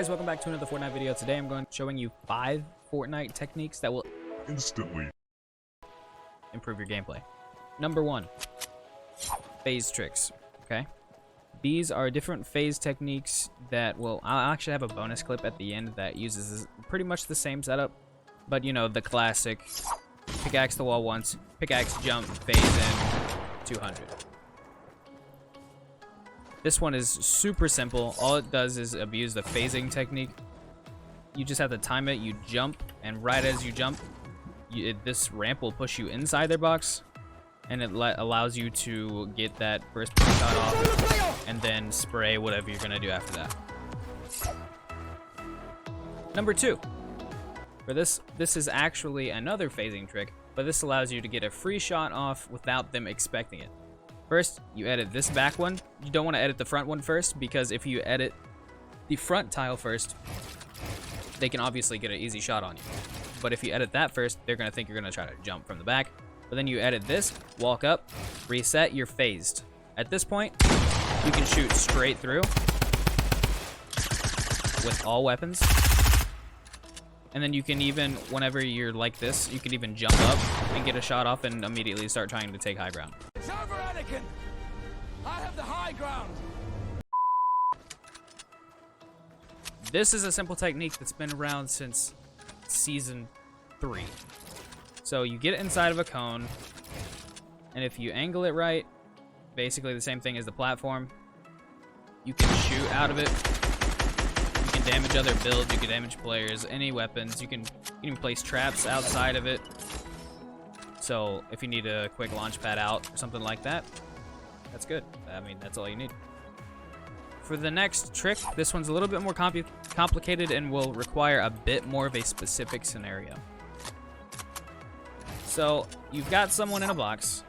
guys, welcome back to another Fortnite video. Today I'm going to be showing you 5 Fortnite techniques that will instantly improve your gameplay. Number 1, phase tricks. Okay, these are different phase techniques that will, I'll actually have a bonus clip at the end that uses pretty much the same setup, but you know, the classic pickaxe the wall once, pickaxe jump, phase in, 200. This one is super simple. All it does is abuse the phasing technique. You just have to time it. You jump, and right as you jump, this ramp will push you inside their box, and it allows you to get that first shot off, and then spray whatever you're gonna do after that. Number 2. For this is actually another phasing trick, but this allows you to get a free shot off without them expecting it. First, you edit this back one. You don't want to edit the front one first, because if you edit the front tile first, they can obviously get an easy shot on you. But if you edit that first, they're going to think you're going to try to jump from the back. But then you edit this, walk up, reset, you're phased. At this point, you can shoot straight through with all weapons. And then you can even, whenever you're like this, you can even jump up and get a shot off and immediately start trying to take high ground. It's over, Anakin! I have the high ground! This is a simple technique that's been around since Season 3. So you get inside of a cone, and if you angle it right, basically the same thing as the platform, you can shoot out of it. You can damage other builds, you can damage players, any weapons. You can even place traps outside of it. So if you need a quick launch pad out or something like that, that's good. I mean, that's all you need. For the next trick, this one's a little bit more complicated and will require a bit more of a specific scenario. So you've got someone in a box.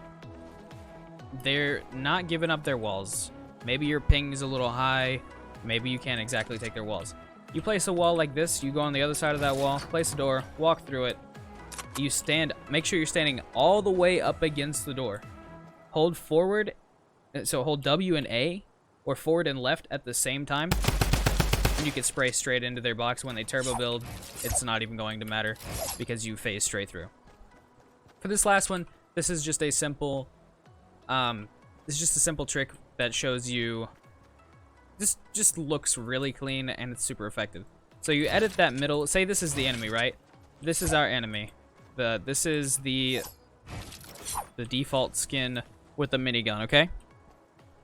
They're not giving up their walls. Maybe your ping is a little high. Maybe you can't exactly take their walls. You place a wall like this, you go on the other side of that wall, place a door, walk through it. You stand, make sure you're standing all the way up against the door. Hold forward, so hold W and A, or forward and left at the same time. And you can spray straight into their box. When they turbo build, it's not even going to matter because you phase straight through. For this last one, this is just a simple, trick that shows you. This just looks really clean and it's super effective. So you edit that middle. Say this is the enemy, right? This is our enemy. This is the default skin with the minigun, okay?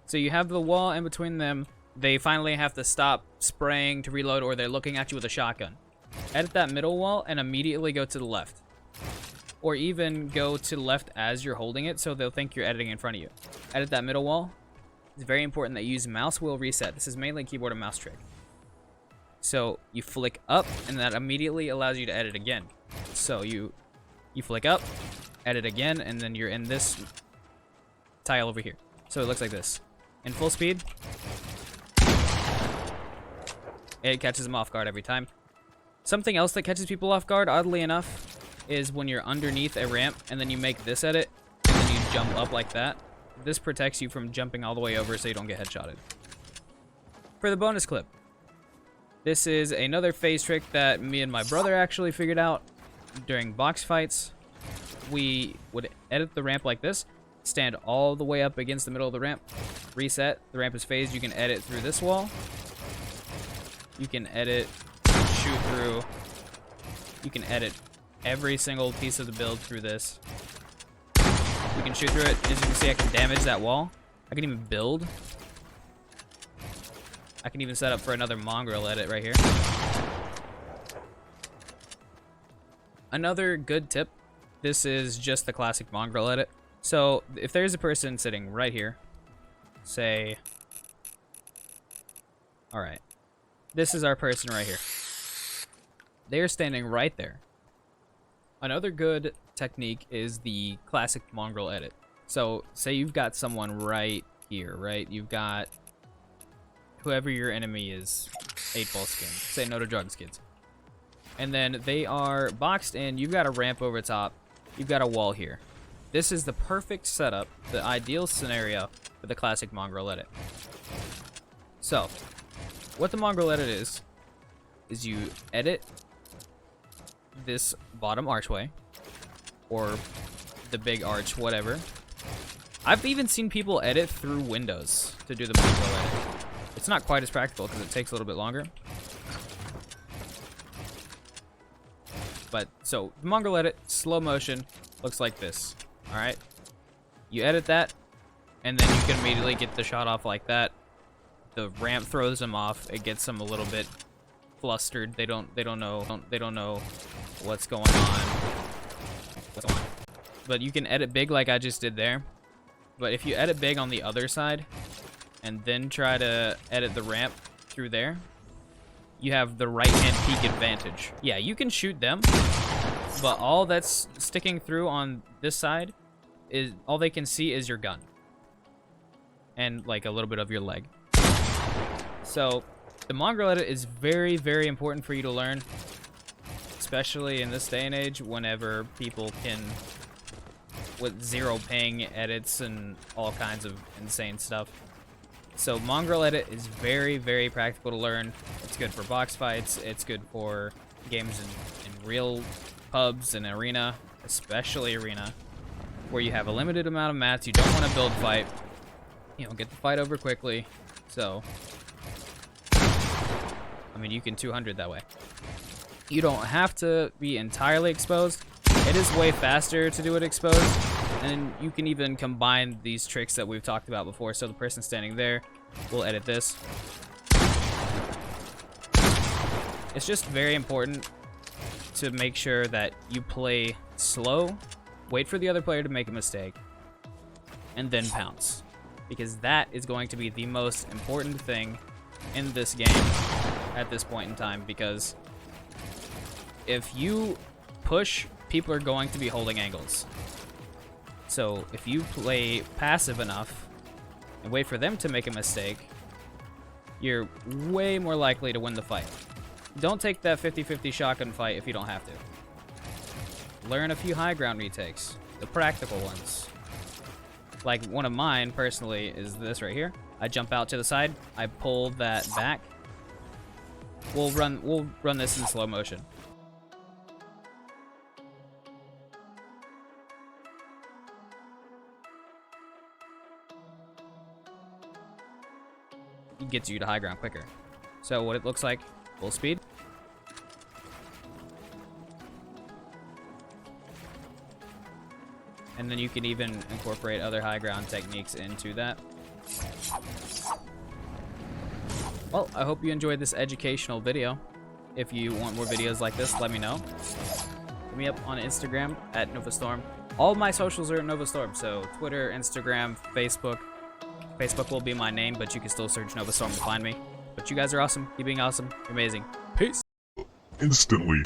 So you have the wall in between them. They finally have to stop spraying to reload, or they're looking at you with a shotgun. Edit that middle wall and immediately go to the left. Or even go to the left as you're holding it, so they'll think you're editing in front of you. Edit that middle wall. It's very important that you use mouse wheel reset. This is mainly a keyboard and mouse trick. So you flick up, and that immediately allows you to edit again. So you flick up, edit again, and then you're in this tile over here. So it looks like this. In full speed, it catches them off guard every time. Something else that catches people off guard, oddly enough, is when you're underneath a ramp, and then you make this edit, and then you jump up like that. This protects you from jumping all the way over so you don't get headshotted. For the bonus clip, this is another phase trick that me and my brother actually figured out during box fights. We would edit the ramp like this, stand all the way up against the middle of the ramp, reset, the ramp is phased. You can edit through this wall. You can edit, shoot through. You can edit every single piece of the build through this. You can shoot through it. As you can see, I can damage that wall. I can even build. I can even set up for another mongrel edit right here. Another good tip, this is just the classic mongrel edit. So if there's a person sitting right here, say, all right, this is our person right here. They're standing right there. Another good technique is the classic mongrel edit. So say you've got someone right here, right? You've got whoever your enemy is, 8-ball skin. Say no to drugs, kids. And then they are boxed in. You've got a ramp over top. You've got a wall here. This is the perfect setup, the ideal scenario for the classic mongrel edit. So, what the mongrel edit is you edit this bottom archway, or the big arch, whatever. I've even seen people edit through windows to do the mongrel edit. It's not quite as practical because it takes a little bit longer. But, so, the mongrel edit, slow motion, looks like this. Alright? You edit that, and then you can immediately get the shot off like that. The ramp throws them off. It gets them a little bit flustered. They don't know what's going on. But you can edit big like I just did there. But if you edit big on the other side, and then try to edit the ramp through there, you have the right-hand peek advantage. Yeah, you can shoot them, but all that's sticking through on this side is all they can see is your gun. And like a little bit of your leg. So the mongrel edit is very, very important for you to learn, especially in this day and age whenever people can, with zero ping edits and all kinds of insane stuff. So mongrel edit is very, very practical to learn. It's good for box fights. It's good for games in real pubs and arena, especially arena, where you have a limited amount of mats. You don't want to build fight. You know, get the fight over quickly. So, I mean, you can 200 that way. You don't have to be entirely exposed. It is way faster to do it exposed. And you can even combine these tricks that we've talked about before. So the person standing there, we'll edit this. It's just very important to make sure that you play slow, wait for the other player to make a mistake, and then pounce. Because that is going to be the most important thing in this game at this point in time. Because if you push, people are going to be holding angles. So if you play passive enough and wait for them to make a mistake, you're way more likely to win the fight. Don't take that 50-50 shotgun fight if you don't have to. Learn a few high ground retakes, the practical ones. Like one of mine personally is this right here. I jump out to the side, I pull that back. We'll run this in slow motion. It gets you to high ground quicker. So what it looks like, full speed. And then you can even incorporate other high ground techniques into that. Well, I hope you enjoyed this educational video. If you want more videos like this, let me know. Hit me up on Instagram at NovaStorm. All my socials are at NovaStorm, so Twitter, Instagram, Facebook. Facebook will be my name, but you can still search NovaStorm to find me. But you guys are awesome. Keep being awesome. You're amazing. Peace. Instantly.